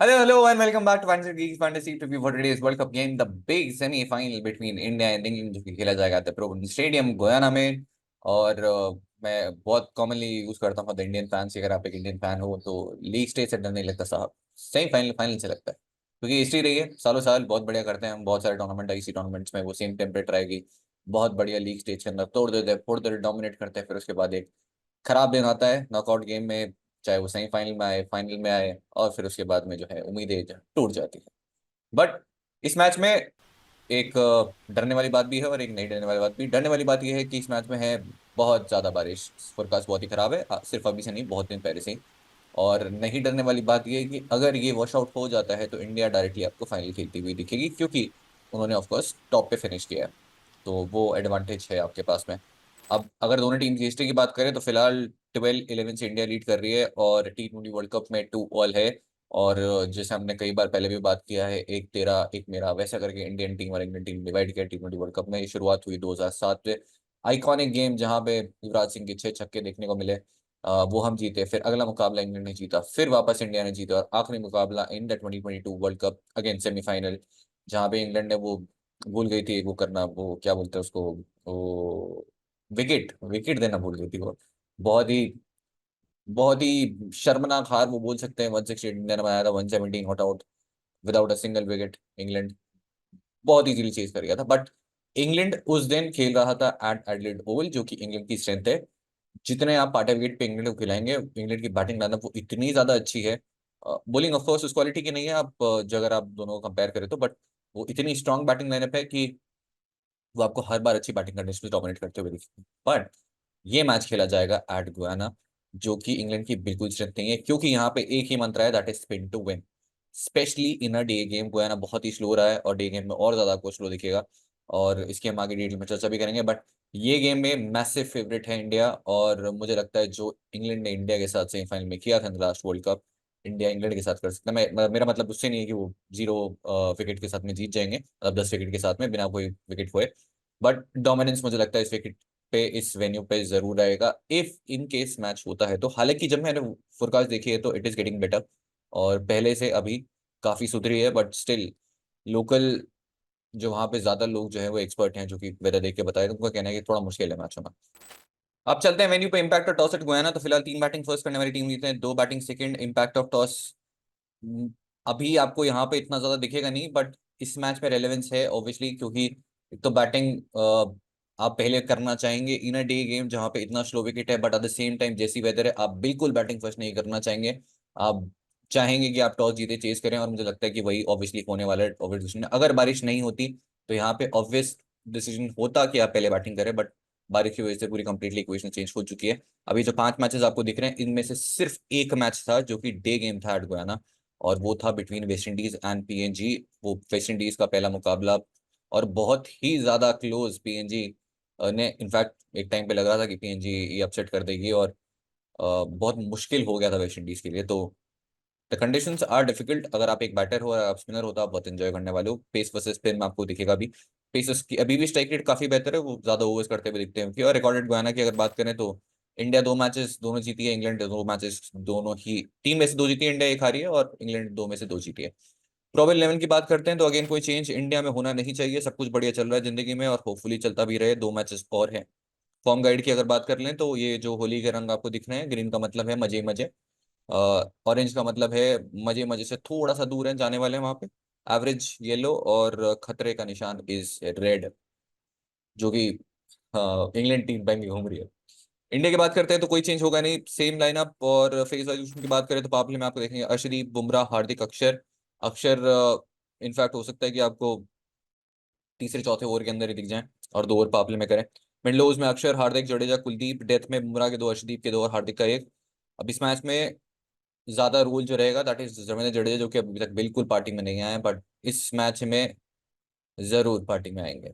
Hello, and welcome back to Fantasy Geeks Fantasy Preview for today's World Cup game, the big semi-final between India and England, जो कि खेला जाएगा the pro stadium Guyana में। और मैं बहुत कॉमनली यूज करता हूँ द इंडियन फैंस। अगर आप एक इंडियन फैन हो तो लीग स्टेज से डर नहीं लगता साहब, सेमीफाइनल फाइनल से लगता है, क्योंकि हिस्ट्री रही है सालों साल बहुत बढ़िया करते हैं हम। बहुत सारे टूर्नामेंट इसी टूर्नामेंट्स में वो सेम टेम्परेचर आएगी, बहुत बढ़िया लीग स्टेज के अंदर तोड़ देते हैं, फोड़ देते, डोमिनेट करते हैं। फिर उसके बाद एक खराब दिन आता है नॉकआउट गेम में, चाहे वो सेमीफाइनल में आए, फाइनल में आए, और फिर उसके बाद में जो है उम्मीदें टूट जाती है। बट इस मैच में एक डरने वाली बात भी है और एक नहीं डरने वाली बात भी। डरने वाली बात यह है कि इस मैच में है बहुत ज्यादा बारिश, फोरकास्ट बहुत ही खराब है, सिर्फ अभी से नहीं बहुत दिन पहले से ही। और नहीं डरने वाली बात यह है कि अगर ये वॉश आउट हो जाता है तो इंडिया डायरेक्टली आपको फाइनल खेलती हुई दिखेगी, क्योंकि उन्होंने ऑफकोर्स टॉप पे फिनिश किया है, तो वो एडवांटेज है आपके पास में। अब अगर दोनों टीम की हिस्ट्री की बात करें तो फिलहाल 12-11 से इंडिया लीड कर रही है, और T20 वर्ल्ड कप में 2-2 है। और जैसे हमने कई बार पहले भी बात किया है, एक तेरा एक मेरा वैसा करके इंडियन टीम और इंग्लैंड टीम डिवाइड किया T20 वर्ल्ड कप में। ये शुरुआत हुई 2007 में, आइकॉनिक गेम जहां पे युवराज सिंह के 6 छक्के देखने को मिले। वो हम जीते, फिर अगला मुकाबला इंग्लैंड ने जीता, फिर वापस इंडिया ने जीता, और आखिरी मुकाबला in the 2022 world cup again semifinal, जहां पे इंग्लैंड ने वो भूल गई थी वो करना, वो क्या बोलते हैं उसको, वो विकेट विकेट देना भूल गई थी वो। बहुत ही बहुत ही शर्मनाक हार वो बोल सकते हैं। 168 इंडिया ने बनाया था, 117 not out without a single wicket. England बहुत इजीली चेज कर गया था, बट इंग्लैंड उस दिन खेल रहा था एट एडिलेड ओवल, जो कि इंग्लैंड की स्ट्रेंथ है। जितने आप पार्टी विकेट पे इंग्लैंड को खिलाएंगे, इंग्लैंड की बैटिंग लाइनअप वो इतनी ज्यादा अच्छी है। बॉलिंग ऑफ कोर्स उस क्वालिटी की नहीं है, आप जो अगर आप दोनों को कंपेयर करें तो, बट वो इतनी स्ट्रांग बैटिंग लाइनअप है कि वो आपको हर बार अच्छी बैटिंग कंडीशन में डोमिनेट करते हुए दिखेंगे। बट ये मैच खेला जाएगा एट गुयाना, जो कि इंग्लैंड की बिल्कुल स्ट्रेंथ नहीं है, क्योंकि यहाँ पे एक ही मंत्र है, that is spin to win. Specially in a day game Guyana बहुत ही स्लो रहा है, और डे गेम में और ज्यादा आपको स्लो दिखेगा। और इसके हम आगे डिटेल में चर्चा भी करेंगे, बट ये गेम में मैसिव फेवरेट है इंडिया। और मुझे लगता है जो इंग्लैंड ने इंडिया के साथ सेमीफाइनल में किया था last world cup, India England के साथ कर सकता है। मेरा मतलब उससे नहीं है कि वो 0 विकेट के साथ में जीत जाएंगे, मतलब 10 विकेट के साथ में बिना कोई विकेट खोए। बट डोमिनेंस मुझे लगता है इस विकेट पे, इस वेन्यू पे जरूर रहेगा इफ इन केस मैच होता है तो। हालांकि जब मैंने फोरकास्ट देखी है तो इट इज गेटिंग बेटर, और पहले से अभी काफी सुधरी है, बट स्टिल लोकल जो वहां पे ज्यादा लोग जो है वो एक्सपर्ट हैं, जो कि वेदर देख के बताए, तो उनका कहना है कि थोड़ा मुश्किल है मैच होना। अब चलते हैं वेन्यू पे। Impact of toss eight Guyana, तो फिलहाल 3 बैटिंग फर्स्ट करने वाली टीम जीते हैं, 2 batting second. Impact of toss अभी आपको यहाँ पे इतना ज्यादा दिखेगा नहीं, बट इस मैच में रेलेवेंस है ऑब्वियसली, क्योंकि एक तो बैटिंग आप पहले करना चाहेंगे इन अ डे गेम जहाँ पे इतना स्लो विकेट है, but at the same time जैसी वेदर है आप बिल्कुल बैटिंग फर्स्ट नहीं करना चाहेंगे। आप चाहेंगे कि आप टॉस जीते चेस करें, और मुझे लगता है कि वही ऑब्वियसली होने वाला है। ऑब्वियस डिसीजन, अगर बारिश नहीं होती तो यहाँ पे ऑब्वियस डिसीजन होता कि आप पहले बैटिंग करें, बट बारिश की वजह से पूरी कंप्लीटली इक्वेशन चेंज हो चुकी है। अभी जो 5 मैचेस आपको दिख रहे हैं, इनमें से सिर्फ एक मैच था जो कि डे गेम था एट गोयाना, और वो था between West Indies and PNG. वो वेस्ट इंडीज का पहला मुकाबला, और बहुत ही ज्यादा क्लोज। पीएनजी ने इनफैक्ट एक टाइम पे लग रहा था कि पीएनजी ये अपसेट कर देगी, और बहुत मुश्किल हो गया था वेस्ट इंडीज के लिए। तो द कंडीशंस आर डिफिकल्ट। अगर आप एक बैटर हो और आप स्पिनर हो तो आप बहुत एंजॉय करने वाले हो। पेस वर्सेस स्पिन में आपको दिखेगा भी, पेसर्स की अभी भी स्ट्राइक रेट काफी बेहतर है, वो ज्यादा ओवर्स करते हुए दिखते हैं उनकी। और रिकॉर्डेड गयाना की अगर बात करें तो इंडिया 2 मैचेस दोनों जीती है, इंग्लैंड 2 मैचेस दोनों ही, 3 में से 2 जीती है इंडिया, एक हारी है, और इंग्लैंड 2 में से 2 जीती है। प्रोबेबल 11 की बात करते हैं तो अगेन कोई चेंज इंडिया में होना नहीं चाहिए, सब कुछ बढ़िया चल रहा है जिंदगी में, और होपफुली चलता भी रहे। 2 मैचेस और हैं। फॉर्म गाइड की अगर बात कर लें तो ये जो होली के रंग आपको दिख रहे हैं, ग्रीन का मतलब है मजे मजे, ऑरेंज का मतलब है मजे मजे से थोड़ा सा दूर है, जाने वाले हैं वहां पे, एवरेज येलो, और खतरे का निशान इज रेड, जो कि इंग्लैंड टीम बैंक में घूम रही है। इंडिया की बात करते हैं तो कोई चेंज होगा नहीं, सेम लाइनअप। और फेस वैल्यूशन की बात करें तो पावले में आपको देखेंगे अर्शदीप, बुमराह, हार्दिक, अक्षर। अक्षर इनफैक्ट हो सकता है कि आपको तीसरे चौथे ओवर के अंदर ही दिख जाए, और 2 ओवर पावले में करें। मिडल ओवर्स में अक्षर, हार्दिक, जडेजा, कुलदीप। डेथ में बुमराह के 2, अर्शदीप के 2 और हार्दिक का 1। अब इस मैच में ज्यादा रूल जो रहेगा दैट इज रवींद्र जडेजा, जो कि अभी तक बिल्कुल पार्टी में नहीं आए, बट इस मैच में जरूर पार्टी में आएंगे।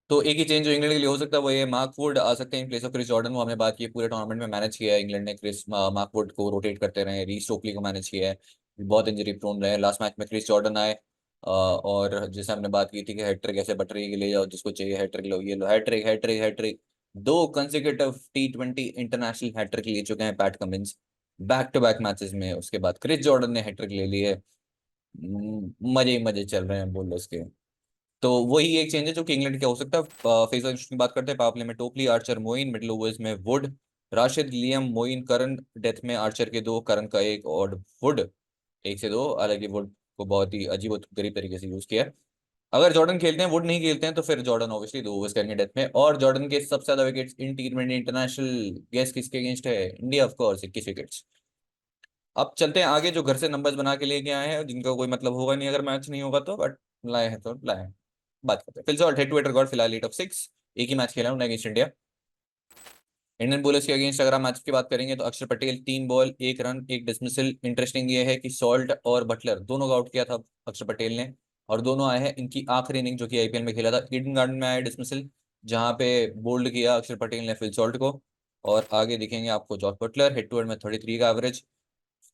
तो एक ही चेंज जो इंग्लैंड के लिए हो सकता है वो ये, मार्क वुड आ सकते हैं in place of Chris Jordan. वो हमने बात की है, पूरे टूर्नामेंट में मैनेज किया है इंग्लैंड ने, क्रिस मार्क वुड को रोटेट करते रहे, रीस टोपली को मैनेज किया है, बहुत इंजरी प्रोन रहे। लास्ट मैच में क्रिस जॉर्डन आए, और जैसे हमने बात की थी कि हैट्रिक ऐसे बटरी के ले जाओ, जिसको चाहिए हैट्रिक लो, ये लो hat trick hat trick hat trick. 2 consecutive T20 international hat trick ले चुके हैं Pat Cummins back to back matches में। उसके बाद क्रिस जॉर्डन ने हैट्रिक ले ली है। मजे ही मजे चल रहे हैं बोल के। तो वही एक चेंज है जो कि इंग्लैंड का हो सकता है। फेस की बात करते हैं। पावर प्ले में Topley, Archer, Moeen. Middle overs में Wood, Rashid, Liam, Moeen, Curran. Death में आर्चर के दो, करन का एक और वुड एक से दो। हालांकि वुड को बहुत ही अजीब और गरीब तरीके से यूज किया है। अगर जॉर्डन खेलते हैं, वुड नहीं खेलते हैं, तो फिर जॉर्डन ऑब्वियसली दो ओवर्स करेंगे डेथ में। और जॉर्डन के सबसे ज्यादा wickets in T20 international guess किसके अगेंस्ट है? India of course, 21 wickets. अब चलते हैं आगे, जो घर से नंबर्स बना के लेके आए हैं, जिनका कोई मतलब होगा नहीं अगर मैच नहीं होगा तो, बट लाए हैं तो लाए हैं। बात करते हैं फिलहाल हेड टू हेड रिकॉर्ड, फिलहाल 8 ऑफ 6, एक ही मैच खेला उन्हें अगेंस्ट इंडिया। इंडियन बॉलर्स के अगेंस्ट अगर हम मैच की बात करेंगे तो अक्षर Patel 3 ball 1 run 1 dismissal. Interesting ये है कि सॉल्ट और बटलर दोनों को आउट किया था अक्षर पटेल ने, और दोनों आए हैं इनकी आखिरी इनिंग जो कि आईपीएल में खेला था। ईडन गार्डन में आया डिसमिसल, जहां पे बोल्ड किया अक्षर पटेल ने फिल सॉल्ट को। और आगे दिखेंगे आपको Jos Buttler, head to head में 33 का एवरेज,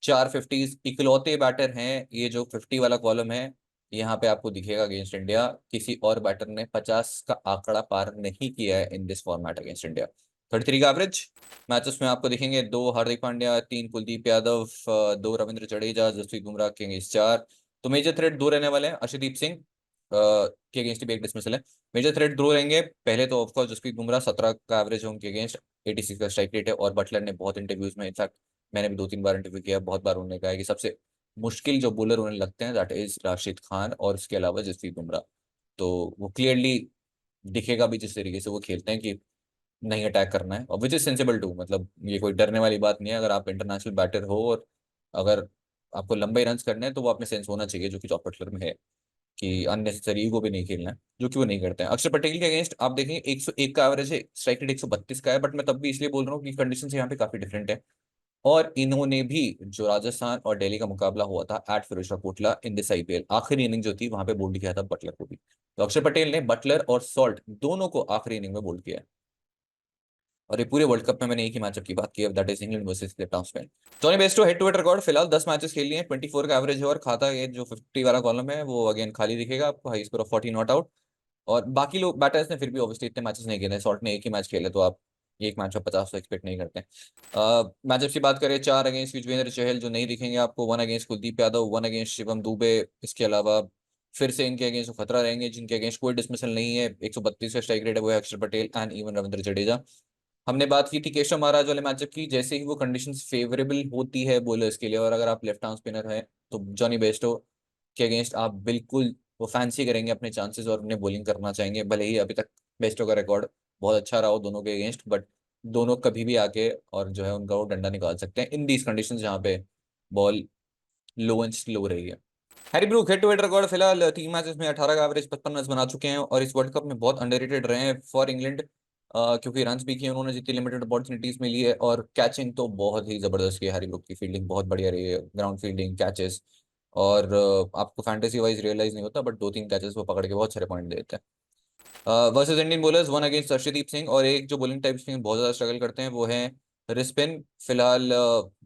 4 50s। इकलौते बैटर हैं ये जो 50 वाला कॉलम है, यहाँ पे आपको दिखेगा अगेंस्ट इंडिया। किसी और बैटर ने 50 का आंकड़ा पार नहीं किया है इन दिस फॉर्मेट अगेंस्ट इंडिया। 33 का एवरेज। मैचेस में आपको दिखेंगे 2 हार्दिक पांड्या, 3 कुलदीप यादव, 2 रविंद्र जडेजा, जसप्रीत बुमराह के अगेंस्ट 4। तो मेजर थ्रेट दो रहने वाले हैं। अर्शदीप सिंह के अगेंस्ट भी एक डिसमिसल है। मेजर थ्रेट दो रहेंगे। पहले तो ऑफकोर्स जसप्रीत बुमराह 17 का एवरेज है उनके अगेंस्ट, 86 का स्ट्राइक रेट है। और बटलर ने बहुत इंटरव्यूज में, इनफैक्ट मैंने भी 2 3 बार इंटरव्यू किया, बहुत बार उन्होंने कहा है कि सबसे मुश्किल जो बॉलर उन्हें लगते हैं दैट इज राशिद खान, और उसके अलावा जसप्रीत बुमराह। तो वो क्लियरली दिखेगा भी जिस तरीके से वो खेलते हैं कि नहीं अटैक करना है, और विच इज सेंसिबल टू, मतलब ये कोई डरने वाली बात नहीं है। अगर आप इंटरनेशनल बैटर हो और अगर आपको लंबे रन करने हैं तो वो आप में सेंस होना चाहिए, जो कि जॉस बटलर में है, कि अननेसेसरी को भी नहीं खेलना है, जो कि वो नहीं करते हैं। अक्षर पटेल के अगेंस्ट आप देखेंगे 101 का एवरेज है, स्ट्राइक रेट 132 का है, बट मैं तब भी इसलिए बोल रहा हूँ कि कंडीशन यहाँ पे काफी डिफरेंट है। और इन्होंने भी जो राजस्थान और दिल्ली का मुकाबला हुआ था eight Firozshah Kotla in this IPL, आखिरी इनिंग जो थी वहां पे बोल्ड किया था बटलर को भी। तो अक्षर पटेल ने बटलर और सॉल्ट दोनों को आखिरी इनिंग में बोल्ड किया है। और ये पूरे वर्ल्ड कप में मैंने एक ही मैचअप की बात की है, that is England versus the town. Tony Bairstow head to head record फिलहाल 10 मैचेस खेल लिए हैं, 24 का एवरेज है। और खाता ये जो 50 वाला कॉलम है वो अगेन खाली दिखेगा आपको, high score of 40 not out. और बाकी लोग बैटर्स ने फिर भी ऑब्वियसली इतने मैचेस नहीं खेले, सॉल्ट ने एक ही मैच खेले, तो आप एक मैच में 50 तो एक्सपेक्ट नहीं करते हैं। मैचअप की बात करें, 4 अगेंस्ट युजवेंद्र चहल जो नहीं दिखेंगे आपको, 1 अगेंस्ट कुलदीप यादव, 1 अगेंस्ट शिवम दुबे। इसके अलावा फिर से इनके अगेंस्ट खतरा रहेंगे जिनके अगेंस्ट कोई डिसमिसल नहीं है, 132 का स्ट्राइक रेट है, वो है अक्षर पटेल एंड इवन रविंद्र जडेजा। हमने बात की थी केशव महाराज वाले मैचअप की, जैसे ही वो कंडीशंस फेवरेबल होती है बॉलर्स के लिए, और अगर आप लेफ्ट आर्म स्पिनर हैं तो जॉनी बेस्टो के अगेंस्ट आप बिल्कुल वो फैंसी करेंगे अपने चांसेस और उन्हें बॉलिंग करना चाहेंगे। भले ही अभी तक बेस्टो का रिकॉर्ड बहुत अच्छा रहा हो दोनों के अगेंस्ट, बट दोनों कभी भी आके और जो है उनका वो डंडा निकाल सकते हैं इन दीज कंडीशंस जहाँ पे बॉल लो एंड स्लो रही है। Harry Brook head to head record फिलहाल 3 मैचेस में 18 का एवरेज 55 रन बना चुके हैं, और इस वर्ल्ड कप में बहुत अंडररेटेड रहे हैं फॉर इंग्लैंड, क्योंकि रन्स भी किए उन्होंने जितनी लिमिटेड अपॉर्चुनिटीज मिली है। और कैचिंग तो बहुत ही जबरदस्त की है, हैरी ब्रूक की फील्डिंग बहुत बढ़िया रही है, ग्राउंड फील्डिंग, कैचेस। और आपको फैंटेसी वाइज रियलाइज नहीं होता, बट 2 3 कैचेस वो पकड़ के बहुत सारे पॉइंट देते हैं। Versus Indian bowlers, 1 against Arshdeep Singh, और एक जो बॉलिंग टाइप में बहुत ज्यादा स्ट्रगल करते हैं वो है रिस्पिन। फिलहाल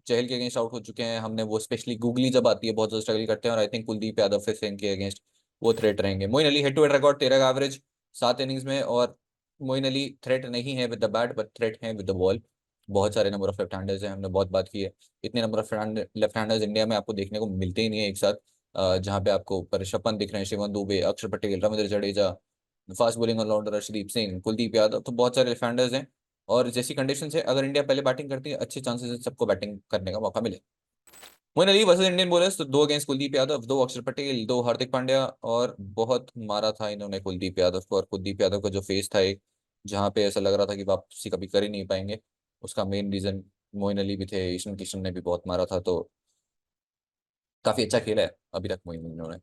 चहल के अगेंस्ट आउट हो चुके हैं हमने, वो स्पेशली गूगली जब आती है बहुत ज्यादा स्ट्रगल करते हैं। और आई थिंक कुलदीप यादव फिर से इनके अगेंस्ट वो थ्रेट रहेंगे। Moeen Ali head to head record 13 का एवरेज 7 इनिंग्स में, और मोइन अली थ्रेट नहीं है with the bat but threat है विद द बॉल। बहुत सारे नंबर ऑफ लेफ्ट हैंडर्स हैं, हमने बहुत बात की है, इतने number of left handers India में आपको देखने को मिलते ही नहीं है एक साथ। जहाँ पे आपको ऋषभ पंत दिख रहे हैं, Shivam Dube, Axar Patel, Ravindra Jadeja, fast bowling allrounder Arshdeep Singh, Kuldeep Yadav, तो बहुत सारे डिफेंडर्स हैं। और जैसी कंडीशन है अगर इंडिया पहले बैटिंग करती है, अच्छे चांसेस है सबको बैटिंग करने का मौका मिले। Moeen Ali versus Indian bowlers, तो 2 अगेंस्ट कुलदीप यादव, 2 अक्षर पटेल, 2 हार्दिक पांड्या। और बहुत मारा था इन्होंने कुलदीप यादव को, और कुलदीप यादव का जो फेस था एक, जहाँ पे ऐसा लग रहा था कि वापसी कभी कर ही नहीं पाएंगे, उसका मेन रीजन मोइन अली भी थे। ईशान किशन ने भी बहुत मारा था, तो काफी अच्छा खेला है अभी तक मोइन अली ने।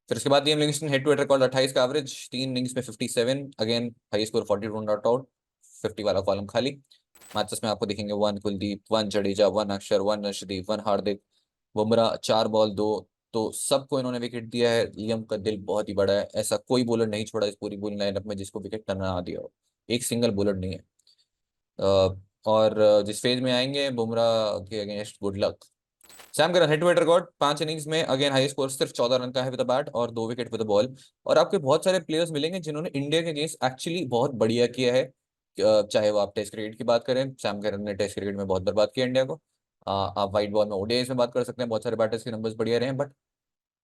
फिर उसके बाद Liam Livingstone head to head record 28 का एवरेज, 3 इनिंग्स में 57, again high score 42 not out, 50 वाला कॉलम खाली। मैचेस में आपको दिखेंगे 1 कुलदीप, 1 जडेजा, 1 अक्षर, 1 अर्शदीप, 1 हार्दिक, बुमराह 4 बॉल 2। तो सबको इन्होंने विकेट दिया है। लियम का दिल बहुत ही बड़ा है, ऐसा कोई बॉलर नहीं छोड़ा इस पूरी बॉलिंग लाइनअप में जिसको विकेट ना दिया हो, एक सिंगल बॉलर नहीं है। और जिस फेज में आएंगे बुमराह के against good luck. Sam Curran head to head record 5 innings में अगेन हाई स्कोर सिर्फ 14 रन का है विद द बैट, और 2 विकेट विद द बॉल। और आपको बहुत सारे प्लेयर्स मिलेंगे जिन्होंने इंडिया के अगेंस्ट एक्चुअली बहुत बढ़िया किया है। चाहे वो आप टेस्ट क्रिकेट की बात करें, सैम करन ने टेस्ट क्रिकेट में बहुत बर्बाद किया इंडिया को। आप वाइट बॉल में ओडीआईस में बात कर सकते हैं, बहुत सारे बैटर्स के नंबर्स बढ़िया रहे हैं, बट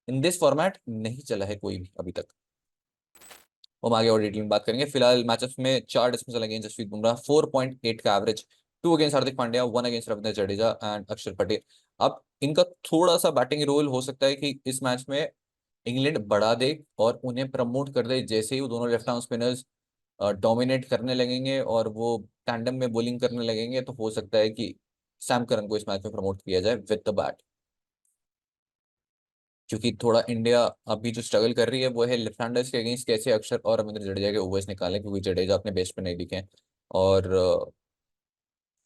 इन दिस फॉर्मेट नहीं चला है कोई भी अभी तक। हम आगे और डिटेल में बात करेंगे। फिलहाल मैचेस में 4 डिसमिसल अगेंस्ट जसप्रीत बुमराह, 4.8 का average, 2 against Hardik Pandya, 1 against Ravindra Jadeja and अक्षर पटेल। अब इनका थोड़ा सा बैटिंग रोल हो सकता है कि इस मैच में इंग्लैंड बढ़ा दे और उन्हें प्रमोट कर दे, जैसे ही वो दोनों लेफ्ट आर्म स्पिनर्स डोमिनेट करने लगेंगे और वो टैंडम में बॉलिंग करने लगेंगे, तो हो सकता है कि सैम करन को इस मैच में प्रमोट किया जाए विद द बैट। क्योंकि थोड़ा इंडिया अभी जो स्ट्रगल कर रही है वो है लेफ्ट हैंडर्स के अगेंस्ट कैसे अक्षर और रविंद्र जडेजा के ओवर्स निकालें, क्योंकि जडेजा अपने बेस्ट पे नहीं दिखे हैं और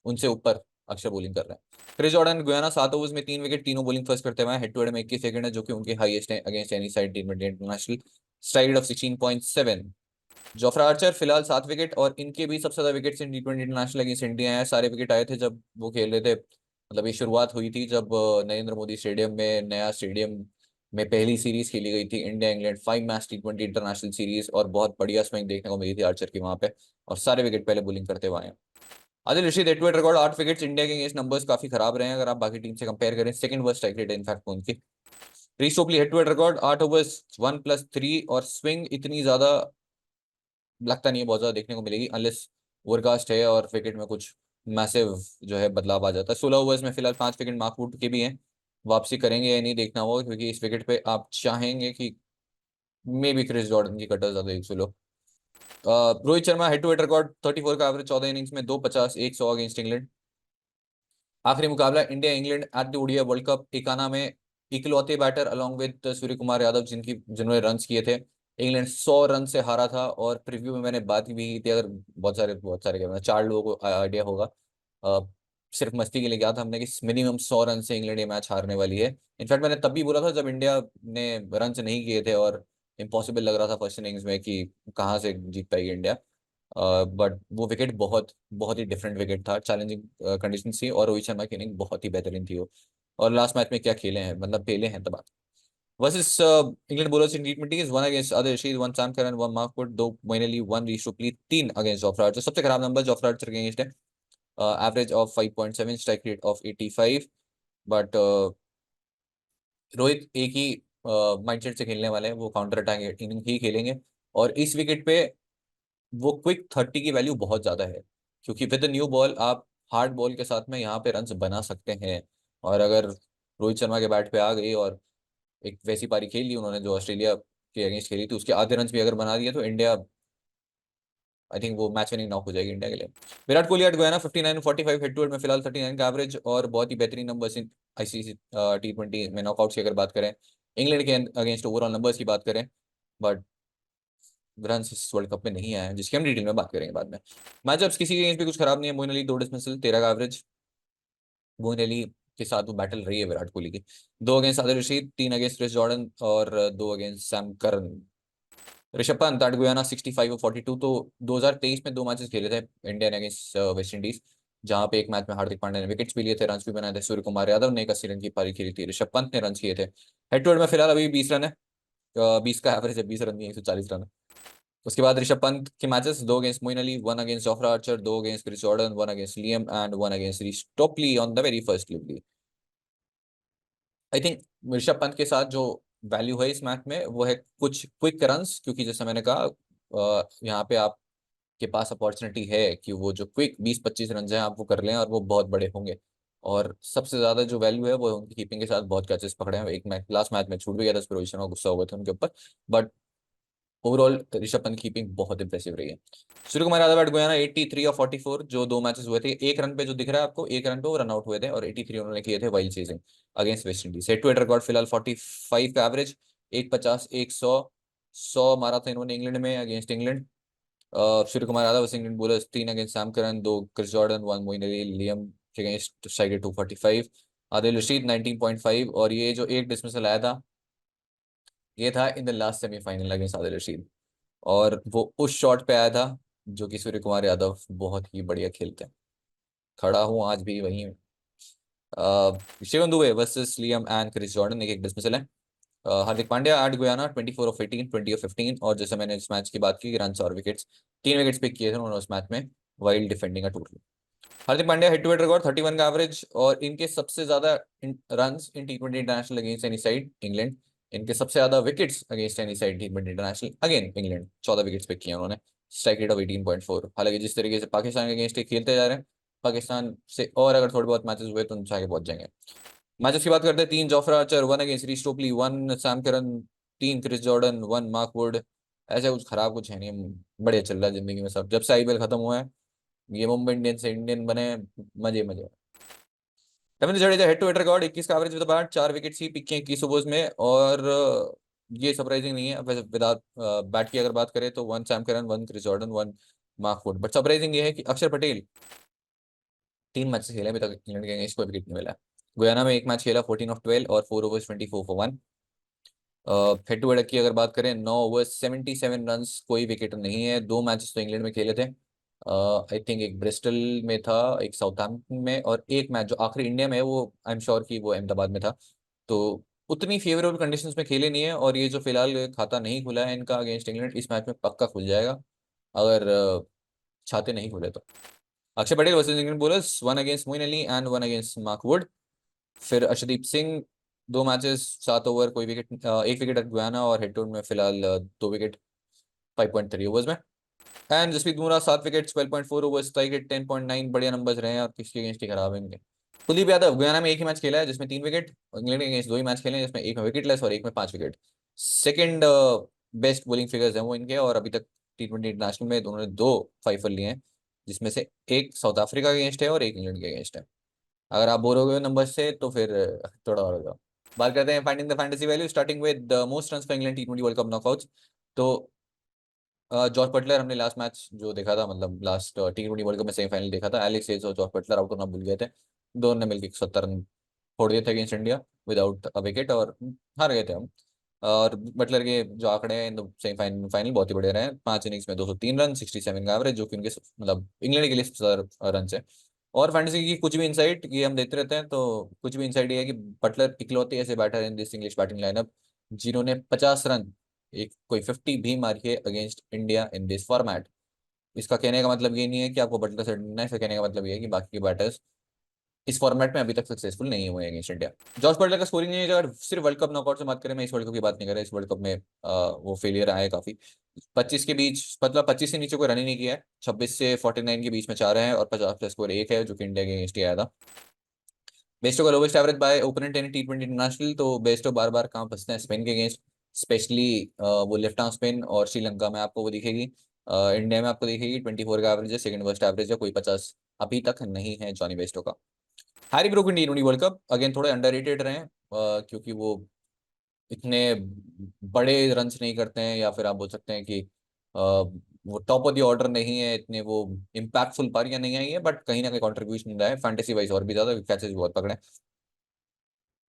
उनसे ऊपर अक्षर बॉलिंग कर रहे हैं। क्रिस जॉर्डन गुयाना 7 ओवर्स में 3 विकेट, तीनों बॉलिंग फर्स्ट करते हुए हेड टू हेड में 21 सेकंड है, जो कि उनके हाईएस्ट है against any side T20 international, strike rate of 16.7। Jofra Archer फिलहाल 7 विकेट, और इनके भी सबसे ज्यादा विकेट्स इन टी20 इंटरनेशनल अगेंस्ट इंडिया है। सारे विकेट आए थे जब वो खेल रहे थे, मतलब ये शुरुआत हुई थी जब नरेंद्र मोदी स्टेडियम में, नया स्टेडियम में पहली सीरीज खेली गई थी इंडिया इंग्लैंड 5 मैच टी20 इंटरनेशनल सीरीज, और बहुत बढ़िया स्विंग देखने को मिली थी आर्चर की वहां पे, और सारे विकेट पहले बॉलिंग करते हुए आए हैं। Adil Rashid head to head record 8 wickets, India के अगेंस्ट नंबर्स काफी खराब रहे हैं अगर आप बाकी टीम से कंपेयर करें, सेकंड वर्स्ट स्ट्राइक रेट है इनफैक्ट उनकी। Chris Topley head to head record 8 overs 1+3, और स्विंग इतनी ज्यादा लगता नहीं है बहुत ज्यादा देखने को मिलेगी, अनलेस ओवरकास्ट है और विकेट में कुछ मैसिव जो है बदलाव आ जाता है। 16 ओवर्स में फिलहाल 5 विकेट मार्कवुड के भी हैं, वापसी करेंगे या नहीं देखना होगा, क्योंकि इस विकेट पे आप चाहेंगे कि मे बी क्रिस जॉर्डन की कटर ज्यादा 116। Rohit Sharma head to head record 34 का एवरेज, 14 इनिंग्स में 250, 100 अगेंस्ट इंग्लैंड। आखिरी मुकाबला India England at the ODI world cup Ekana में, इकलौते बैटर अलॉन्ग विद सूर्य कुमार यादव जिन्होंने रन्स किए थे। इंग्लैंड 100 रन से हारा था, और प्रीव्यू में मैंने बात भी की थी, अगर बहुत सारे क्या, मतलब 4 लोगों को आइडिया होगा। अ, सिर्फ मस्ती के लिए कहा था हमने कि मिनिमम 100 रन से इंग्लैंड ये मैच हारने वाली है। इनफैक्ट मैंने तब भी बोला था जब इंडिया ने रन नहीं किए थे और इम्पॉसिबल लग रहा था फर्स्ट इनिंग्स में कि कहाँ से जीत पाएगी इंडिया। बट वो विकेट बहुत बहुत ही डिफरेंट विकेट था, चैलेंजिंग कंडीशन थी, और रोहित शर्मा की इनिंग बहुत ही बेहतरीन थी वो। और लास्ट मैच में क्या खेले हैं, मतलब पेले हैं तबाह। Versus England bowlers in T20, 1 against Adil Rashid, 1 Sam Curran, 1 Mark Wood, 2 Moeen Ali, 1 Reece Topley, 3 against Jofra Archer. सबसे खराब नंबर जोफ्रा आर्चर के अगेंस्ट है, average of 5.7, strike rate of 85। But Rohit एक ही माइंडसेट से खेलने वाले हैं, वो काउंटर अटैक इनिंग ही खेलेंगे, और इस विकेट पे वो क्विक 30 की वैल्यू बहुत ज्यादा है, क्योंकि विद न्यू बॉल आप हार्ड बॉल के साथ में यहाँ पे रन्स बना सकते हैं। और अगर रोहित शर्मा के बैट पे आ गई और एक वैसी पारी खेल ली उन्होंने जो ऑस्ट्रेलिया के अगेंस्ट खेली थी, उसके आधे रन भी अगर बना दिए तो इंडिया, आई थिंक वो मैच विनिंग नॉक हो जाएगी इंडिया के लिए। विराट कोहली एट गया ना 59-45 हेड टू हेड में, फिलहाल 39 का एवरेज, और बहुत ही बेहतरीन नंबर्स इन आईसीसी टी20 में नॉकआउट्स की अगर बात करें, इंग्लैंड के अगेंस्ट ओवरऑल नंबर्स की बात करें, बट रन इस वर्ल्ड कप में नहीं आया है, जिसकी हम डिटेल में बात करेंगे बाद में। मैचअप्स किसी के अगेंस्ट भी कुछ खराब नहीं है। मोइन अली 2 डिसमिसल, 13 का एवरेज। मोइन अली के साथ वो बैटल रही है विराट कोहली की। 2 against Adil Rashid, 3 against Chris Jordan, और 2 against Sam Curran. Rishabh Pant at Guyana 65 और 42, तो 2023 में 2 मैचेस खेले थे इंडिया ने अगेंस्ट वेस्ट इंडीज, जहां पे एक मैच में हार्दिक पांड्या ने विकेट्स भी लिए थे, रन भी बनाए थे। सूर्य कुमार यादव ने 81 रन की पारी खेली थी, ऋषभ पंत ने रन किए थे। हेड टू हेड में फिलहाल अभी 20 रन है, 20 का एवरेज है, 20 रन नहीं, 140 रन है। उसके बाद ऋषभ पंत के matches, 2 against Moin Ali, 1 against Jofra Archer, 2 against Chris Jordan, 1 against Liam and 1 against Reece Topley on the very first lively. I think Rishabh Pant के साथ जो वैल्यू है इस मैच में वो है कुछ क्विक रन्स, क्योंकि जैसे मैंने कहा यहाँ पे आपके पास अपॉर्चुनिटी है कि वो जो क्विक 20-25 रन हैं आप वो कर लें, और वो बहुत बड़े होंगे। और सबसे ज्यादा जो वैल्यू है वो उनकी कीपिंग के साथ बहुत कैचेस पकड़े हैं। एक मैच लास्ट मैच में छूट भी गया था, उस पर रोहित शर्मा गुस्सा हो गया था उनके ऊपर, बट ओवरऑल ऋषभ पंत की कीपिंग बहुत इंप्रेसिव रही है। सूर्य कुमार यादव एट गया 83 और 44, जो 2 मैचेस हुए थे, एक रन पे जो दिख रहा है आपको, एक रन पे वो रन आउट हुए थे, और 83 उन्होंने किए थे while chasing against West Indies. Head to head record फिलहाल 45 का एवरेज, 150, 100, 100 मारा था इन्होंने इंग्लैंड में against England. Surya Kumar Yadav England bowlers, 3 against Sam Curran, 2 Chris Jordan, 1 Moeen Ali, Liam के अगेंस्ट साइड 245। आदिल रशीद 19.5, और ये जो एक डिसमिसल आया था ये था in the last semifinal against Adil Rashid, और वो उस शॉट पे आया था जो कि सूर्य कुमार यादव बहुत ही बढ़िया खेलते हैं। खड़ा हूँ आज भी वहीं। Shivam Dube versus Liam and Chris Jordan, एक एक डिसमिसल है। Hardik Pandya at Guyana 24 of 18, 20 of 15, और जैसे मैंने इस मैच की बात की रन और विकेट्स, 3 विकेट्स पिक किए थे उन्होंने उस मैच में while defending a total. Hardik Pandya head to head record 31 का एवरेज, और इनके सबसे ज्यादा run in T20 international against any side England, इनके सबसे ज्यादा wickets against any side T20 international again England 14 wickets pick किए उन्होंने, स्ट्राइक रेट ऑफ 18.4। हालांकि जिस तरीके से पाकिस्तान के अगेंस्ट खेलते जा रहे हैं, पाकिस्तान से और अगर थोड़े बहुत मैचेस हुए तो उनसे आगे पहुंच जाएंगे। मैचेस की बात करते हैं, 3 Jofra Archer, 1 against Reece Topley, 1 Sam Curran, 3 Chris Jordan, 1 Mark Wood. ऐसा कुछ खराब कुछ है नहीं, बढ़िया चल रहा है जिंदगी में सब। जब से IPL खत्म हुआ है, ये मुंबई इंडियंस से इंडियन बने, मजे मजे। Ravindra Jadeja head to head record 21 का एवरेज विद बाट, 4 विकेट ही पिक किए 21 ओवर्स में। और ये सरप्राइजिंग नहीं है वैसे, विदाउट बैट की अगर बात करें तो 1 Sam Curran, 1 Chris Jordan, 1 Mark Wood. But surprising ये है कि अक्षर पटेल 3 मैच से खेले, अभी तक इंग्लैंड के अगेंस्ट कोई विकेट नहीं मिला है। गुयाना में एक मैच खेला, 14 of 12 और 4 overs 24 for 1। Head to head की अगर बात करें, 9 overs 77 रन, कोई विकेट नहीं है। 2 मैचेस तो इंग्लैंड में खेले थे, आई थिंक एक ब्रिस्टल में था, एक साउथहैम्पटन में, और एक मैच जो आखिरी इंडिया में है वो आई एम श्योर कि वो अहमदाबाद में था। तो उतनी फेवरेबल कंडीशंस में खेले नहीं है। और ये जो फिलहाल खाता नहीं खुला है इनका अगेंस्ट इंग्लैंड, इस मैच में पक्का खुल जाएगा अगर छाते नहीं खुले तो। Akshay Patel versus England bowlers, 1 against Moin Ali and 1 against Mark Wood. फिर अर्शदीप सिंह, 2 मैचेस, 7 ओवर, कोई विकेट, 1 विकेट गुयाना, और हेड टू हेड में फिलहाल 2 विकेट 5.3 ओवर्स में। And Jasprit Bumrah, 7 wicket 12.4 overs, strike rate 10.9, बढ़िया नंबर्स रहे हैं और किसके अगेंस्ट ही खराब है इनके। कुलदीप यादव गुयाना में एक ही मैच खेला है जिसमें 3 विकेट, इंग्लैंड के अगेंस्ट 2 ही मैच खेले हैं जिसमें एक में विकेट लेस और एक में 5 wicket. Second best bowling figures हैं वो इनके, और अभी तक T20 इंटरनेशनल में दोनों ने 2 5 लिए हैं, जिसमें से एक साउथ अफ्रीका के अगेंस्ट है और एक इंग्लैंड के अगेंस्ट है। अगर आप बोर हो गए नंबर से तो फिर थोड़ा और होगा। बात करते हैं finding the fantasy value, starting with the most runs for England T20 world cup knockouts. तो जॉर्ज बटलर, हमने लास्ट मैच जो देखा था, मतलब लास्ट T20 वर्ल्ड कप में सेमीफाइनल देखा था, एलेक्स हेल्स और जॉर्ज बटलर आउट होना भूल गए थे। दोनों ने मिलकर 70 रन फोड़ दिए थे against India without a wicket, और हार गए थे हम। और बटलर के जो आंकड़े हैं इन सेमीफाइनल फाइनल बहुत ही बढ़िया रहे हैं, 5 इनिंग्स में 203 रन, 67 का एवरेज, जो कि उनके मतलब इंग्लैंड के लिए सबसे ज्यादा रन है। और फैंटेसी की कुछ भी इंसाइट ये हम देखते रहते हैं, तो कुछ भी इंसाइट ये है कि बटलर इकलौते ऐसे batter in this English batting lineup जिन्होंने 50 रन, एक कोई 50 भी मारी है against India in this format. इसका कहने का मतलब ये नहीं है कि आपको बटलर से डरना है, इसका कहने का मतलब ये है कि बाकी के बैटर्स इस फॉर्मेट में अभी तक सक्सेसफुल नहीं हुए अगेंस्ट इंडिया। जॉर्ज बटलर का स्कोरिंग नहीं है, अगर सिर्फ वर्ल्ड कप नॉकआउट से बात करें, मैं इस वर्ल्ड कप की बात नहीं कर रहा, इस वर्ल्ड कप में वो फेलियर आया है काफी। 25 के बीच, मतलब 25 से नीचे कोई रन ही नहीं किया है, 26 से 49 के बीच में 4 हैं, और 50 प्लस स्कोर एक है जो कि इंडिया के अगेंस्ट ही आया था। बेस्टो का lowest average by opponent in T20 international, तो बेस्टो बार बार कहाँ फंसते हैं स्पेन के अगेंस्ट, स्पेशली वो लेफ्ट आर्म स्पिन, और श्रीलंका में आपको वो दिखेगी। इंडिया में आपको दिखेगी 24 का एवरेज है, सेकंड वर्स्ट एवरेज है, कोई 50 अभी तक नहीं है जॉनी बेस्टो का। हैरी ब्रूक इन T20 वर्ल्ड कप अगेन थोड़े अंडररेटेड रहे हैं, क्योंकि वो इतने बड़े रन्स नहीं करते हैं, या फिर आप बोल सकते हैं कि वो टॉप ऑफ द ऑर्डर नहीं है, इतने वो इम्पैक्टफुल पारियां नहीं आई है, बट कहीं ना कहीं कॉन्ट्रीब्यूशन रहा है फैंटेसी वाइज, और भी ज्यादा कैचेस बहुत पकड़े।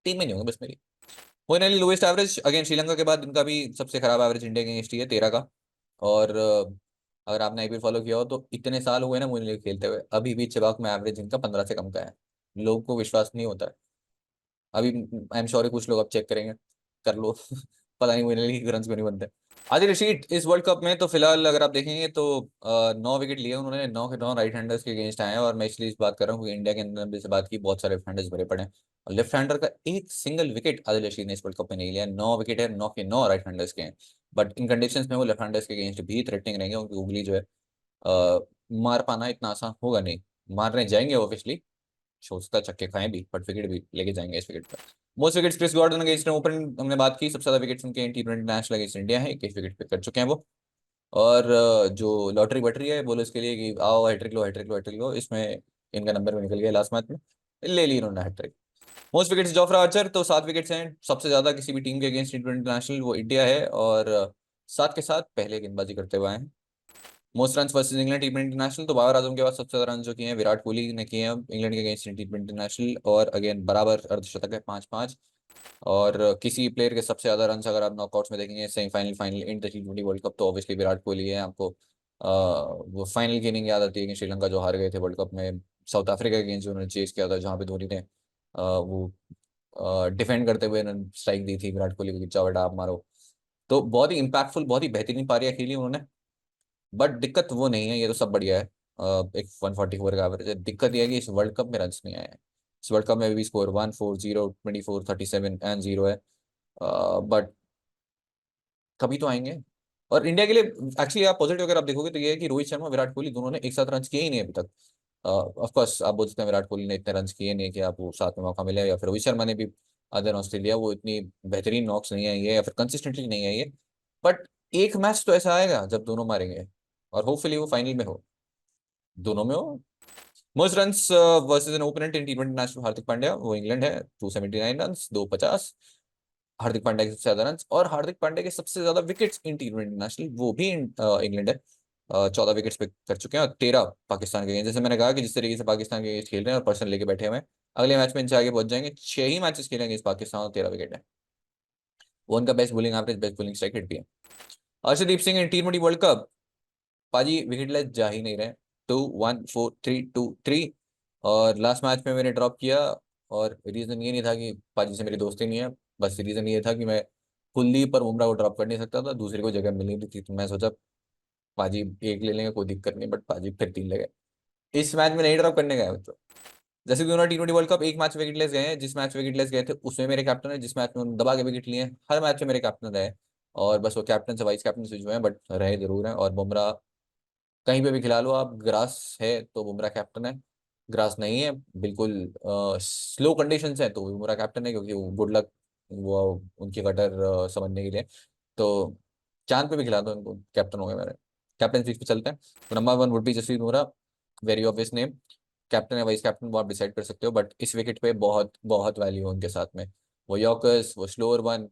टीम में नहीं होंगे बस मेरी। Moeen Ali lowest average again Sri Lanka के बाद इनका भी सबसे खराब एवरेज इंडिया के अगेंस्ट ही है, 13 का। और अगर आपने IPL फॉलो किया हो तो इतने साल हुए ना मोइन अली खेलते हुए, अभी भी चिबाक में एवरेज इनका 15 से कम का है। लोगों को विश्वास नहीं होता है अभी। आई एम श्योर कुछ लोग अब चेक करेंगे, कर लो पता नहीं मोइन अली के रन क्यों नहीं बनते। आदिल रशीद इस वर्ल्ड कप में तो फिलहाल अगर आप देखेंगे तो 9 विकेट लिए उन्होंने, 9 के 9 राइट हैंडर्स के अगेंस्ट आए हैं। और मैं इसलिए इस बात कर रहा हूँ क्योंकि इंडिया के अंदर भी से बात की, बहुत सारे लेफ्ट हैंडर्स भरे पड़े हैं, और लेफ्ट हैंडर का एक सिंगल विकेट आदिल रशीद ने इस वर्ल्ड कप में नहीं लिया। 9 विकेट है, 9 के 9 राइट हैंडर्स के हैं। बट इन कंडीशंस में वो लेफ्ट हैंडर्स के अगेंस्ट भी थ्रेटनिंग रहेंगे, उनकी उंगली जो है मार पाना इतना आसान होगा नहीं। मारने जाएंगे ऑब्वियसली, सोचता छक्के खाए भी, बट विकेट भी लेके जाएंगे इस विकेट पर। Most wickets Chris Gordon against open हमने बात की, सबसे ज्यादा विकेट्स उनके T20 इंटरनेशनल अगेंस्ट इंडिया है, 21 विकेट पिक कर चुके हैं वो। और जो लॉटरी बट रही है बोलर्स के लिए कि आओ हैट्रिक लो, हैट्रिक लो, हैट्रिक लो, इसमें इनका नंबर भी निकल गया लास्ट मैच में, ले ली इन्होंने hattrick. Most wickets Jofra Archer, तो 7 विकेट्स हैं, सबसे ज्यादा किसी भी टीम के अगेंस्ट T20 इंटरनेशनल वो इंडिया है, और साथ के साथ पहले गेंदबाजी करते हुए आए हैं। Most run versus England T20 international, तो बाबर आजम के बाद सबसे ज्यादा रन जो किए हैं विराट कोहली ने किए हैं इंग्लैंड के अगेंस्ट T20 इंटरनेशनल, और अगेन बराबर अर्धशतक है, 5-5। और किसी प्लेयर के सबसे ज्यादा रन अगर आप नॉकआउट्स में देखेंगे semifinal final in the T20 world cup, तो ऑब्वियसली विराट कोहली है। आपको वो फाइनल की इनिंग याद आती है कि श्रीलंका जो हार गए थे वर्ल्ड कप में साउथ अफ्रीका के अगेंस्ट, जो उन्होंने चेस किया था, जहाँ पे धोनी ने वो डिफेंड करते हुए स्ट्राइक दी थी विराट कोहली को कि जाओ बेटा आप मारो। तो बहुत ही इंपैक्टफुल, बहुत ही बेहतरीन पारियां खेली उन्होंने। बट दिक्कत वो नहीं है, ये तो सब बढ़िया है। एक 144 का एवरेज है, दिक्कत ये है कि इस वर्ल्ड कप में रन नहीं आए हैं। इस वर्ल्ड कप में भी स्कोर 1 4 0 24 37 एंड 0 है। बट कभी तो आएंगे। और इंडिया के लिए एक्चुअली आप पॉजिटिव अगर आप देखोगे तो ये है कि रोहित शर्मा विराट कोहली दोनों ने एक साथ रन किए ही नहीं अभी तक। ऑफ कोर्स आप बोल सकते हैं विराट कोहली ने इतने रन किए नहीं कि आपको साथ में मौका मिले, या फिर रोहित शर्मा ने भी अदर ऑस्ट्रेलिया वो इतनी बेहतरीन नॉक्स नहीं आई है या फिर कंसिस्टेंटली नहीं आई है। बट एक मैच तो ऐसा आएगा जब दोनों मारेंगे, और होपफुली वो फाइनल में हो, दोनों में हो। Most runs versus an opponent in T20 national, Hardik Pandya, वो इंग्लैंड है, 279 रन, 250। हार्दिक पांड्या के सबसे ज्यादा रन और हार्दिक पांड्या के सबसे ज्यादा विकेट्स इन टी20 नेशनल, वो भी इंग्लैंड है। 14 विकेट्स पे कर चुके हैं और 13 पाकिस्तान के हैं। जैसे मैंने कहा कि जिस तरीके से पाकिस्तान के खेल रहे हैं और पर्सन लेके बैठे हुए हैं, अगले मैच में इनसे आगे पहुंच जाएंगे। 6 ही मैचेस खेलेंगे इस पाकिस्तान और 13 विकेट है। वो उनका best bowling average, best bowling strike rate भी है। अर्शदीप सिंह इन टी20 वर्ल्ड कप, पाजी विकेटलेस जा ही नहीं रहे। 2-1-4-3-2-3। और लास्ट मैच में मैंने ड्रॉप किया, और रीजन ये नहीं था कि पाजी से मेरी दोस्ती नहीं है, बस रीजन ये था कि मैं कुलदीप और बुमराह को ड्रॉप कर नहीं सकता था, दूसरी को जगह मिल नहीं थी, तो मैं सोचा पाजी एक ले लेंगे कोई दिक्कत नहीं, बट पाजी फिर 3 ले गए। इस मैच में नहीं ड्रॉप करने गए तो जैसे दोनों टी20 वर्ल्ड कप एक मैच विकेटलेस गए हैं, जिस मैच विकेटलेस गए थे उसमें मेरे कैप्टन है, जिस मैच में उन्होंने दबा के विकेट लिए हैं, हर मैच में मेरे कैप्टन रहे। और बस वो कैप्टन से वाइस कैप्टन स्विच हुए हैं, बट रहे जरूर हैं। और बुमराह कहीं पे भी खिला लो आप, ग्रास है तो बुमराह कैप्टन है, ग्रास नहीं है बिल्कुल स्लो कंडीशंस है तो बुमराह कैप्टन है, क्योंकि वो गुड लक वो उनकी कटर समझने के लिए। तो चांद पे भी खिला दो उनको, कैप्टन हो गए मेरे। कैप्टन सीट पे चलते हैं, तो number 1 would be Jasprit Bumrah, very obvious name. Captain या वाइस कैप्टन वो आप डिसाइड कर सकते हो, बट इस विकेट पे बहुत बहुत वैल्यू है उनके साथ में। वो यॉर्कर्स, वो स्लोअर वन,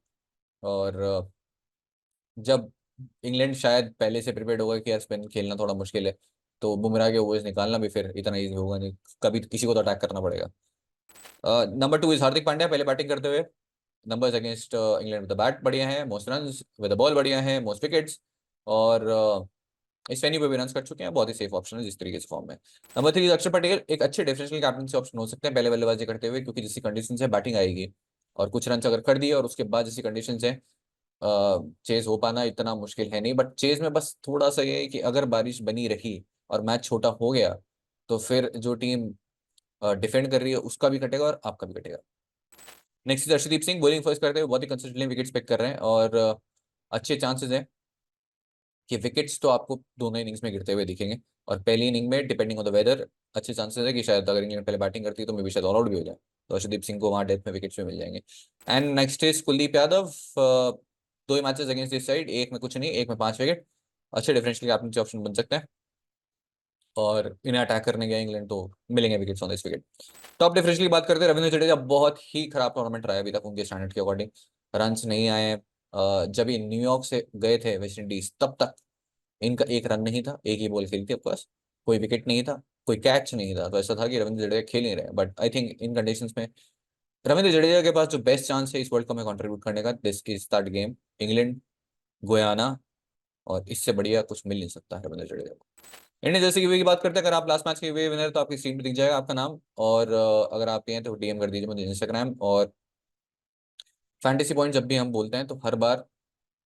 और जब इंग्लैंड शायद पहले से प्रिपेयर्ड होगा कि यार स्पिन खेलना थोड़ा मुश्किल है, तो बुमराह के ओवर्स निकालना भी फिर इतना ईजी होगा नहीं, कभी किसी को तो अटैक करना पड़ेगा। नंबर 2 इज हार्दिक पांड्या, पहले बैटिंग करते हुए numbers against England with the bat बढ़िया है, most runs with the ball बढ़िया है, मोस्ट विकेट्स, और इस वेन्यू पे भी रन कर चुके हैं, बहुत ही सेफ ऑप्शन है जिस तरीके से फॉर्म में। नंबर 3 अक्षर पटेल, एक अच्छे डिफरेंशियल कैप्टनसी ऑप्शन हो सकते हैं पहले बल्लेबाजी करते हुए, क्योंकि जिस कंडीशन से बैटिंग आएगी और कुछ रन अगर कर दिए और उसके बाद जैसी कंडीशन है, चेज हो पाना इतना मुश्किल है नहीं। बट चेज में बस थोड़ा सा ये है कि अगर बारिश बनी रही और मैच छोटा हो गया, तो फिर जो टीम डिफेंड कर रही है उसका भी कटेगा और आपका भी कटेगा। Next is Arshdeep Singh, bowling first करते हुए बहुत ही कंसिस्टेंटली विकेट्स पिक कर रहे हैं, और अच्छे चांसेस हैं कि विकेट्स तो आपको दोनों इनिंग्स में गिरते हुए दिखेंगे। और पहली इनिंग में डिपेंडिंग ऑन द वेदर अच्छे चांसेस है कि शायद अगर इंग्लैंड पहले बैटिंग करती है तो मे भी शायद ऑल आउट भी हो जाए, तो अर्शदीप सिंह को वहां डेथ में विकेट्स भी मिल जाएंगे। And next is Kuldeep Yadav, 2 he matches against this side, एक में कुछ नहीं, एक में 5 विकेट, अच्छे डिफरेंशियल कैप्टनसी ऑप्शन बन सकते हैं। और इन्हें अटैक करने गया इंग्लैंड तो मिलेंगे wickets on this wicket. Top differential की बात करते हैं, रविंद्र जडेजा बहुत ही खराब टूर्नामेंट रहा है अभी तक उनके स्टैंडर्ड के अकॉर्डिंग, रन्स नहीं आए। जब ये न्यूयॉर्क से गए थे वेस्ट इंडीज तब तक इनका एक रन नहीं था, एक ही बॉल खेली थी ऑफकोर्स, कोई विकेट नहीं था, कोई कैच नहीं था, तो ऐसा था कि रविंद्र जडेजा खेल नहीं रहे। But I think in conditions में रविंद्र जडेजा के पास जो बेस्ट चांस है इस वर्ल्ड कप में कंट्रीब्यूट करने का, this is that game, England Guyana, और इससे बढ़िया कुछ मिल नहीं सकता है रविंद्र जडेजा को। इंडियन जर्सी की बात करते हैं, अगर आप लास्ट मैच के वे विनर तो आपकी स्क्रीन पे दिख जाएगा आपका नाम, और अगर आप हैं तो डीएम कर दीजिए मुझे इंस्टाग्राम। और फैंटेसी पॉइंट जब भी हम बोलते हैं तो हर बार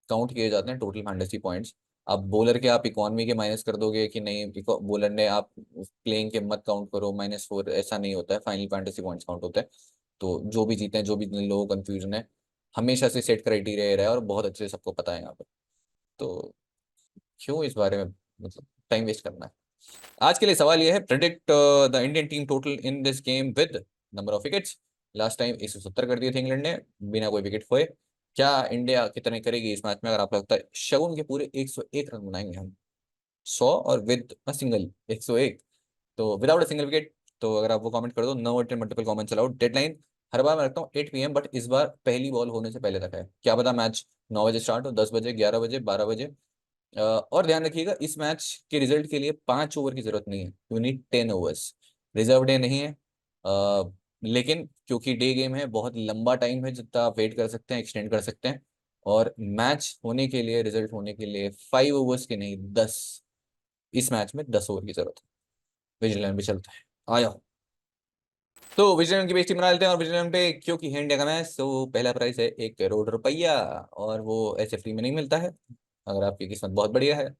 काउंट किए जाते हैं टोटल फैंटेसी पॉइंट्स। अब बॉलर के आप इकॉनमी के माइनस कर दोगे कि नहीं, बॉलर ने आप प्लेइंग के मत काउंट करो -4, ऐसा नहीं होता है, फाइनल फैंटेसी पॉइंट्स काउंट होते हैं। तो जो भी जीते हैं, जो भी जिन लोगों को कंफ्यूजन है, हमेशा से सेट क्राइटेरिया ये रहा है और बहुत अच्छे से सबको पता है यहाँ पे, तो क्यों इस बारे में मतलब टाइम वेस्ट करना है। आज के लिए सवाल यह है, predict the Indian team total in this game with number of wickets. Last time 170 कर दिए थे इंग्लैंड ने बिना कोई विकेट खोए, क्या इंडिया कितने करेगी इस मैच में? अगर आपको लगता है शगुन के पूरे 101 रन बनाएंगे हम, 100, और विद अ सिंगल 101, तो विदाउट अ सिंगल विकेट, तो अगर आप वो कमेंट कर दो, no attempt multiple comments allowed. Deadline हर बार मैं रखता हूँ 8 PM, बट इस बार पहली बॉल होने से पहले तक है, क्या पता मैच 9 बजे स्टार्ट हो, 10 बजे, 11 बजे, 12 बजे। और ध्यान रखिएगा इस मैच के रिजल्ट के लिए 5 ओवर की जरूरत नहीं है, you need 10 overs. Reserve day नहीं है, लेकिन क्योंकि डे गेम है, बहुत लंबा टाइम है जितना आप वेट कर सकते हैं, एक्सटेंड कर सकते हैं। और मैच होने के लिए, रिजल्ट होने के लिए 5 ओवर्स के नहीं 10, इस मैच में 10 ओवर की जरूरत है। विजिलेंट भी चलता है, आ जाओ। तो विजिलेंट की बेइज्जती बना लेते हैं, और विजिलेंट पे क्योंकि है इंडिया का मैच तो पहला प्राइस है 1 करोड़ रुपया, और वो ऐसे फ्री में नहीं मिलता है, अगर आपकी किस्मत बहुत बढ़िया है,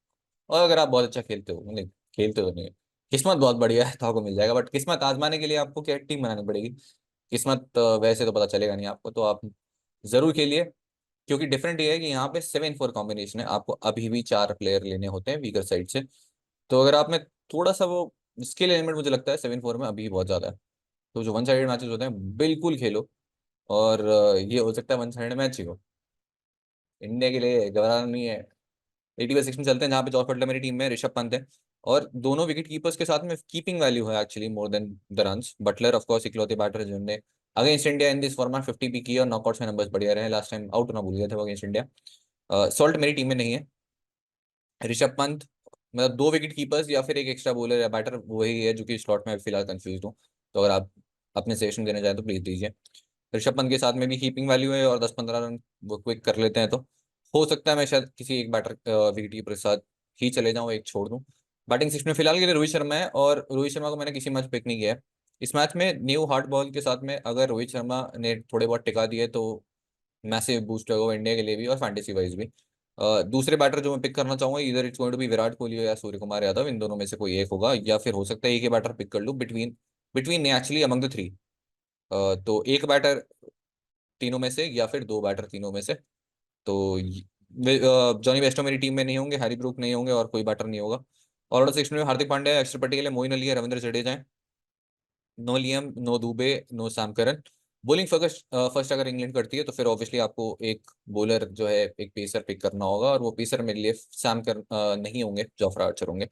और अगर आप बहुत अच्छा खेलते हो, मतलब खेलते हो नहीं, किस्मत बहुत बढ़िया है तो आपको मिल जाएगा। बट किस्मत आजमाने के लिए आपको क्या टीम बनानी पड़ेगी, किस्मत वैसे तो पता चलेगा नहीं आपको, तो आप जरूर खेलिए। क्योंकि डिफरेंट ये है कि यहाँ पे 7-4 कॉम्बिनेशन है, आपको अभी भी 4 प्लेयर लेने होते हैं वीकर साइड से। तो अगर आप में थोड़ा सा वो स्किल एलिमेंट, मुझे लगता है 7-4 में अभी भी बहुत ज्यादा है। तो जो वन साइडेड मैचेस होते हैं बिल्कुल खेलो, और ये हो सकता है वन साइडेड मैच ही हो। इंडिया के लिए घबराना नहीं है। 80/6 में चलते हैं, जहाँ पे जॉस बटलर मेरी टीम में, ऋषभ पंत है, और दोनों विकेट कीपर्स के साथ में कीपिंग वैल्यू है actually more than the runs. Buttler of course इकलौते बैटर है जिन्होंने against India in this format 50 भी की और नॉकआउट्स में नंबर्स बढ़िया रहे। लास्ट टाइम आउट होना भूल गए थे वो अगेंस्ट इंडिया। सॉल्ट मेरी टीम में नहीं है। ऋषभ पंत, मतलब दो विकेट कीपर्स या फिर एक एक्स्ट्रा बॉलर या बैटर, वही है जो कि स्लॉट में फिलहाल कंफ्यूज हूँ। तो अगर आप अपने सजेशन देना चाहें तो प्लीज दीजिए। ऋषभ पंत के साथ में भी कीपिंग वैल्यू है और 10-15 रन वो क्विक कर लेते हैं, तो हो सकता है मैं शायद किसी एक बैटर विकेट कीपर के साथ ही चले जाऊँ, एक छोड़ दूँ। बैटिंग सिक्स में फिलहाल के लिए रोहित शर्मा है, और रोहित शर्मा को मैंने किसी मैच पिक नहीं किया है। इस मैच में न्यू हार्ड बॉल के साथ में अगर रोहित शर्मा ने थोड़े बहुत टिका दिए तो मैसिव बूस्ट होगा इंडिया के लिए भी और फैंटेसी वाइज भी। दूसरे बैटर जो मैं पिक करना चाहूंगा, इधर it's going to be Virat Kohli या सूर्य कुमार यादव, इन दोनों में से कोई एक होगा, या फिर हो सकता है एक ही बैटर पिक कर लूँ between between actually among the three. तो एक बैटर तीनों में से, या फिर दो बैटर तीनों में से। तो जॉनी वेस्टो मेरी टीम में नहीं होंगे, हैरी ब्रूक नहीं होंगे, और कोई बैटर नहीं होगा। ऑलराउंडर सेक्शन में हार्दिक पांड्या, अक्षर पटेल है, मोइन अली है, रविंद्र जडेजा है। No Liam, no Dube, no Sam Curran. Bowling first first अगर इंग्लैंड करती है तो फिर ऑब्वियसली आपको एक बॉलर जो है, एक पेसर पिक करना होगा, और वो पेसर मेरे लिए नहीं होंगे, जोफ्रा आर्चर होंगे।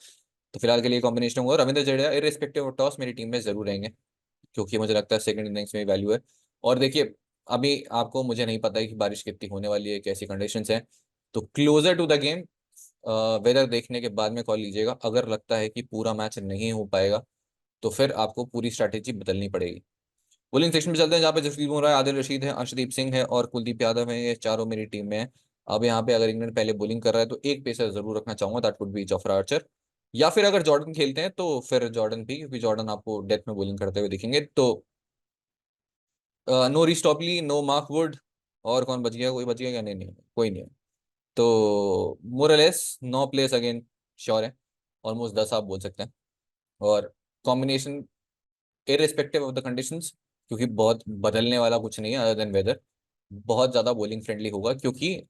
तो फिलहाल के लिए कॉम्बिनेशन होगा Ravindra Jadeja, irrespective of toss मेरी टीम में जरूर रहेंगे, क्योंकि मुझे लगता है सेकंड इनिंग्स में वैल्यू है। और देखिए, अभी आपको मुझे नहीं पता है कि बारिश कितनी होने वाली है, कैसी कंडीशंस हैं। तो closer to the game weather देखने के बाद में कॉल लीजिएगा। अगर लगता है कि पूरा मैच नहीं हो पाएगा तो फिर आपको पूरी स्ट्रैटेजी बदलनी पड़ेगी। बॉलिंग सेक्शन में चलते हैं, जहाँ पे जसप्रीत बुमराह है, आदिल रशीद है, अर्शदीप सिंह है और कुलदीप यादव है। ये चारों मेरी टीम में है। अब यहाँ पे अगर इंग्लैंड पहले बॉलिंग कर रहा है तो एक पेसर जरूर रखना चाहूंगा, that would be Jofra Archer. या फिर अगर जॉर्डन खेलते हैं तो फिर जॉर्डन भी, क्योंकि जॉर्डन आपको डेथ में बॉलिंग करते हुए दिखेंगे। तो नो रिस्टॉपली, नो मार्क वुड, और कौन बच गया? कोई बच गया क्या? नहीं नहीं, कोई नहीं है। तो मोरलेस 9 प्लेयर्स अगेन श्योर है, ऑलमोस्ट 10 आप बोल सकते हैं। और combination irrespective of the conditions, क्योंकि बहुत बदलने वाला कुछ नहीं है अदर देन वेदर, बहुत ज़्यादा बॉलिंग फ्रेंडली होगा, क्योंकि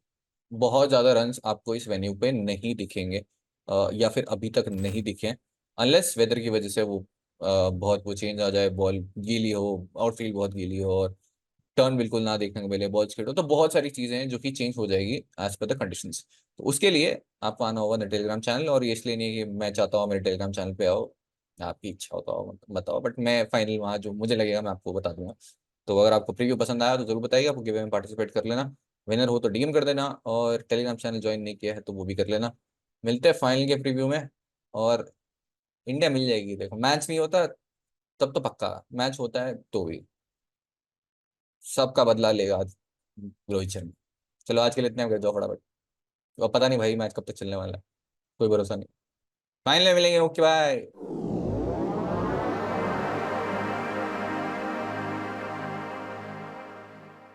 बहुत ज़्यादा रन्स आपको इस वेन्यू पे नहीं दिखेंगे, या फिर अभी तक नहीं दिखे, अनलेस वेदर की वजह से वो बहुत वो चेंज आ जाए, बॉल गीली हो, आउटफील्ड बहुत गीली हो, और टर्न बिल्कुल ना देखने को मिले, बॉल स्किड हो, तो बहुत सारी चीज़ें हैं जो कि चेंज हो जाएगी एज पर द कंडीशंस। तो उसके लिए आपको आना होगा मेरे टेलीग्राम चैनल, और ये इसलिए नहीं कि मैं चाहता हूँ मेरे टेलीग्राम चैनल पे आओ, आपकी इच्छा होता हो बताओ, बट मैं फाइनल वहाँ जो मुझे लगेगा मैं आपको बता दूंगा। तो अगर आपको प्रीव्यू पसंद आया तो जरूर बताइएगा, आपको गिवे में पार्टिसिपेट कर लेना। विनर हो तो डीएम कर देना, और टेलीग्राम चैनल ज्वाइन नहीं किया है तो वो भी कर लेना। मिलते हैं फाइनल के प्रीव्यू में। और इंडिया मिल जाएगी, देखो मैच नहीं होता तब तो पक्का, मैच होता है तो भी सबका बदला लेगा आज रोहित शर्मा। चलो आज के लिए इतना कर दो फटाफट। और पता नहीं भाई मैच कब तक चलने वाला है, कोई भरोसा नहीं। फाइनल में मिलेंगे, ओके बाय।